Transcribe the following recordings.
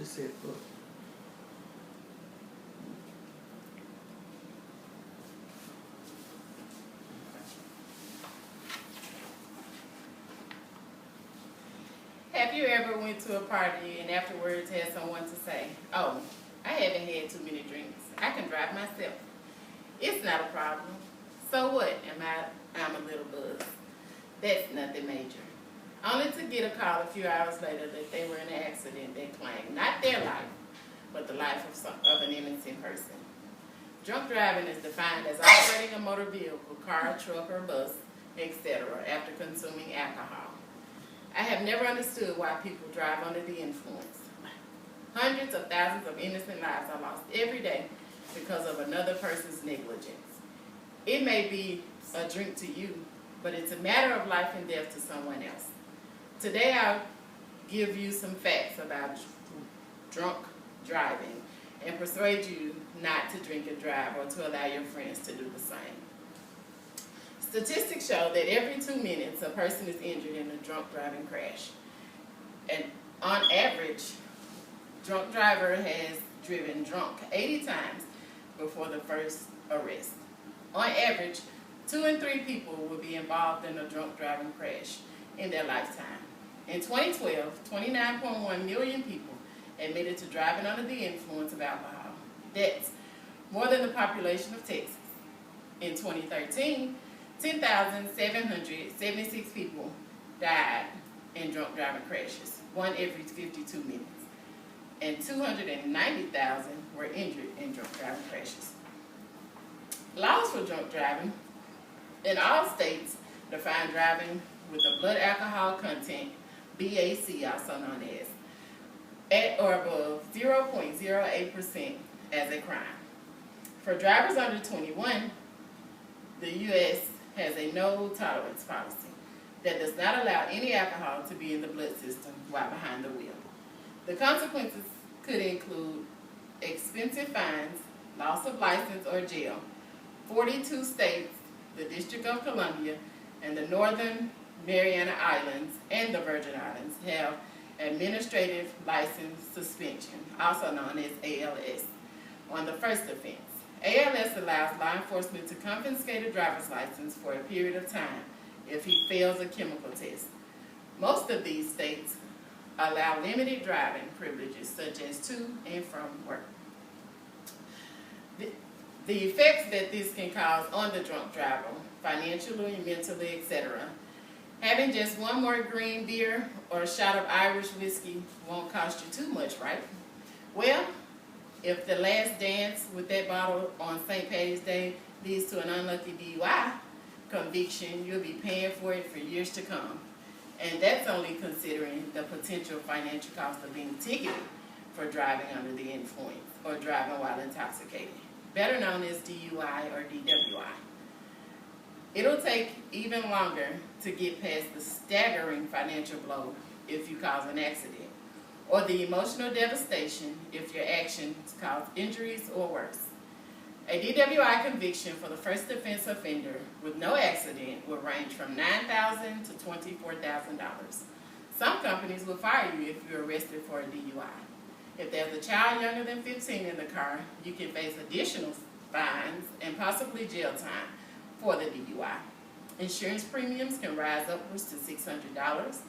just said book. Have you ever went to a party and afterwards had someone to say, "Oh, I haven't had too many drinks. I can drive myself. It's not a problem. So what? I'm a little buzzed." That's nothing major. Only to get a call a few hours later that they were in an accident that claimed not their life, but the life of an innocent person. Drunk driving is defined as operating a motor vehicle, car, truck, or bus, etc., after consuming alcohol. I have never understood why people drive under the influence. Hundreds of thousands of innocent lives are lost every day because of another person's negligence. It may be a drink to you, but it's a matter of life and death to someone else. Today I'll give you some facts about drunk driving and persuade you not to drink and drive or to allow your friends to do the same. Statistics show that every 2 minutes a person is injured in a drunk driving crash. And on average, drunk driver has driven drunk 80 times before the first arrest. On average, 2 in 3 people will be involved in a drunk driving crash in their lifetime. In 2012, 29.1 million people admitted to driving under the influence of alcohol. That's more than the population of Texas. In 2013, 10,776 people died in drunk driving crashes, one every 52 minutes, and 290,000 were injured in drunk driving crashes. Laws for drunk driving in all states define driving with a blood alcohol content, BAC also known as, at or above 0.08% as a crime. For drivers under 21, the U.S. has a no tolerance policy that does not allow any alcohol to be in the blood system while behind the wheel. The consequences could include expensive fines, loss of license, or jail. 42 states, the District of Columbia, and the Northern Mariana Islands and the Virgin Islands have administrative license suspension, also known as ALS, on the first offense. ALS allows law enforcement to confiscate a driver's license for a period of time if he fails a chemical test. Most of these states allow limited driving privileges such as to and from work. The effects that this can cause on the drunk driver, financially, mentally, etc. Having just one more green beer or a shot of Irish whiskey won't cost you too much, right? Well, if the last dance with that bottle on St. Patty's Day leads to an unlucky DUI conviction, you'll be paying for it for years to come. And that's only considering the potential financial cost of being ticketed for driving under the influence or driving while intoxicated, better known as DUI or DWI. It'll take even longer to get past the staggering financial blow if you cause an accident, or the emotional devastation if your actions cause injuries or worse. A DWI conviction for the first offense offender with no accident will range from $9,000 to $24,000. Some companies will fire you if you're arrested for a DUI. If there's a child younger than 15 in the car, you can face additional fines and possibly jail time for the DUI. Insurance premiums can rise upwards to $600.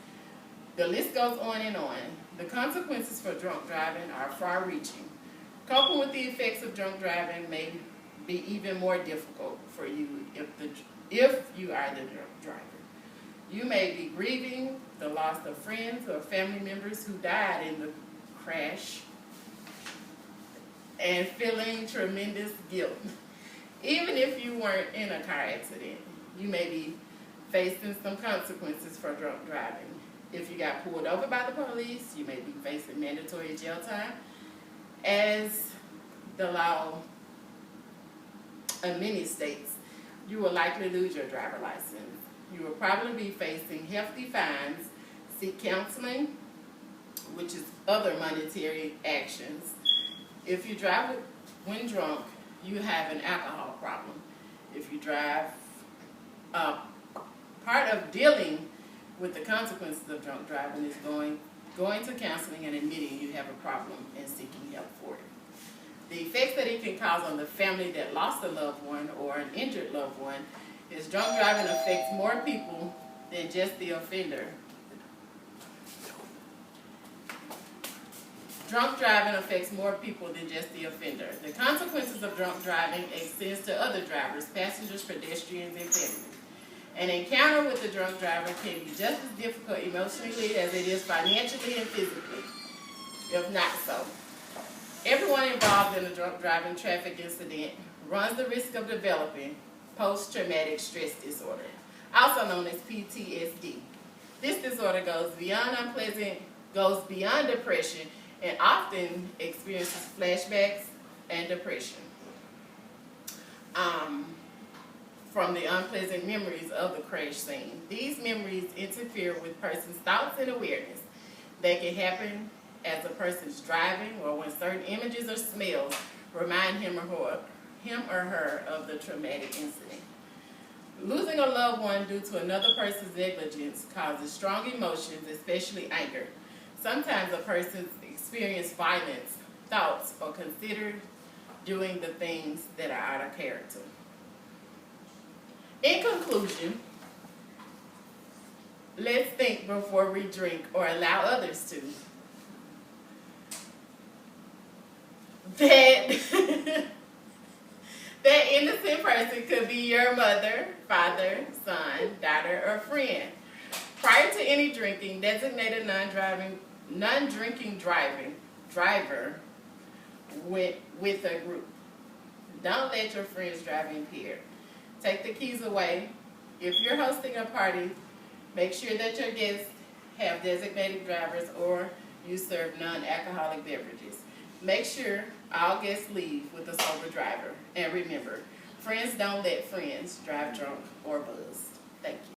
The list goes on and on. The consequences for drunk driving are far-reaching. Coping with the effects of drunk driving may be even more difficult for you if you are the drunk driver. You may be grieving the loss of friends or family members who died in the crash and feeling tremendous guilt. Even if you weren't in a car accident, you may be facing some consequences for drunk driving. If you got pulled over by the police, you may be facing mandatory jail time. As the law in many states, you will likely lose your driver's license. You will probably be facing hefty fines, seek counseling, which is other monetary actions. If you drive when drunk, you have an alcohol problem. If you drive, part of dealing with the consequences of drunk driving is going going to counseling and admitting you have a problem and seeking help for it. The effects that it can cause on the family that lost a loved one or an injured loved one is drunk driving affects more people than just the offender. Drunk driving affects more people than just the offender. The consequences of drunk driving extends to other drivers, passengers, pedestrians, and families. An encounter with a drunk driver can be just as difficult emotionally as it is financially and physically, if not so. Everyone involved in a drunk driving traffic incident runs the risk of developing post-traumatic stress disorder, also known as PTSD. This disorder goes beyond depression and often experiences flashbacks and depression from the unpleasant memories of the crash scene. These memories interfere with person's thoughts and awareness. They can happen as a person's driving or when certain images or smells remind him or her of the traumatic incident. Losing a loved one due to another person's negligence causes strong emotions, especially anger. Sometimes a person experiences violence, thoughts, or consider doing the things that are out of character. In conclusion, let's think before we drink or allow others to. That innocent person could be your mother, father, son, daughter, or friend. Prior to any drinking, designate a non-drinking driver with a group. Don't let your friends drive impaired. Take the keys away. If you're hosting a party, make sure that your guests have designated drivers or you serve non-alcoholic beverages. Make sure all guests leave with a sober driver. And remember, friends don't let friends drive drunk or buzzed. Thank you.